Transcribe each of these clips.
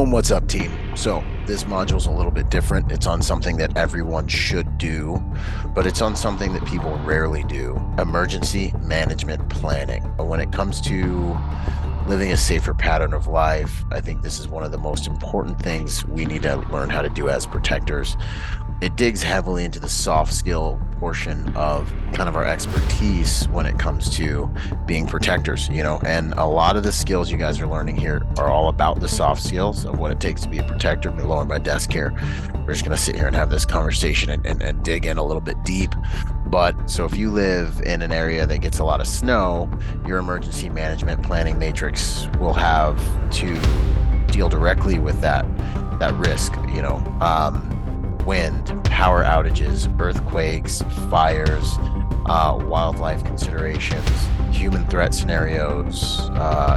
Boom, what's up, team? So this module is a little bit different. It's on something that everyone should do, but it's on something that people rarely do: emergency management planning. But when it comes to living a safer pattern of life, I think this is one of the most important things we need to learn how to do as protectors. It digs heavily into the soft skill portion of kind of our expertise when it comes to being protectors, and a lot of the skills you guys are learning here are all about the soft skills of what it takes to be a protector. I'm lowering my desk here. We're just going to sit here and have this conversation and dig in a little bit deep. But so if you live in an area that gets a lot of snow, your emergency management planning matrix will have to deal directly with that risk, wind, power outages, earthquakes, fires, wildlife considerations, human threat scenarios,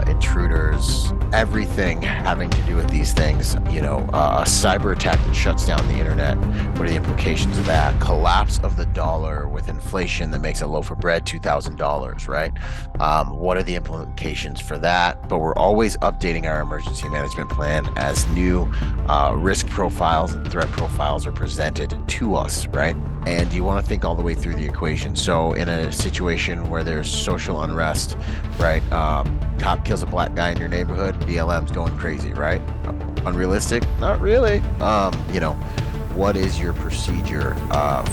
intruders, everything having to do with these things. A cyber attack that shuts down the internet. What are the implications of that? Collapse of the dollar with inflation that makes a loaf of bread $2,000, right? What are the implications for that? But we're always updating our emergency management plan as new risk profiles and threat profiles are presented to us, right? And you want to think all the way through the equation. So in a situation where there's social unrest, right? Cop kills a black guy in your neighborhood, BLM's going crazy, right? Unrealistic? Not really. What is your procedure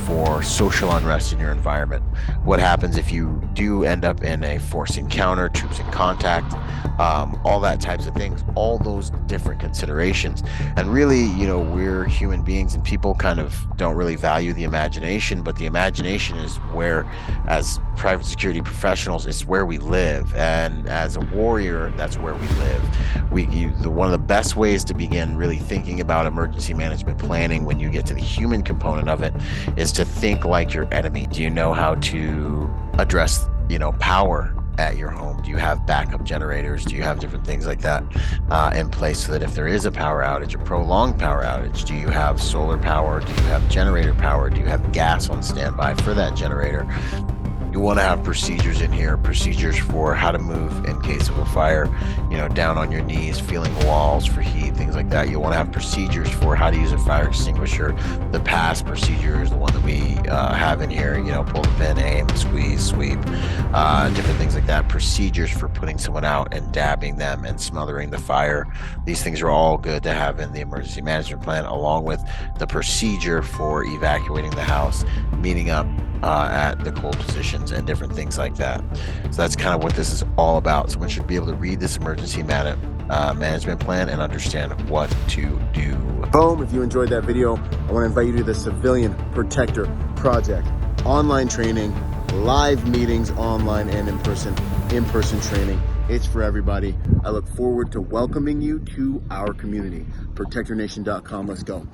for social unrest in your environment? What happens if you do end up in a forced encounter, troops in contact, all that types of things, all those different considerations. And really, we're human beings and people kind of don't really value the imagination, but the imagination is where, as private security professionals, it's where we live. And as a warrior, that's where we live. One of the best ways to begin really thinking about emergency management planning when you get to the human component of it is to think like your enemy. Do you know how to address, power at your home? Do you have backup generators? Do you have different things like that in place so that if there is a power outage, a prolonged power outage, do you have solar power? Do you have generator power? Do you have gas on standby for that generator? You want to have procedures in here, procedures for how to move in case of a fire, down on your knees, feeling walls for heat, things like that. You want to have procedures for how to use a fire extinguisher. The past procedure is the one that we have in here, pull the pin, aim, squeeze, sweep, different things like that. Procedures for putting someone out and dabbing them and smothering the fire. These things are all good to have in the emergency management plan, along with the procedure for evacuating the house, meeting up at the cold positions and different things like that. So that's kind of what this is all about. Someone should be able to read this emergency management plan and understand what to do. Boom, if you enjoyed that video, I want to invite you to the Civilian Protector Project. Online training, live meetings, online and in-person training. It's for everybody. I look forward to welcoming you to our community. ProtectorNation.com. Let's go.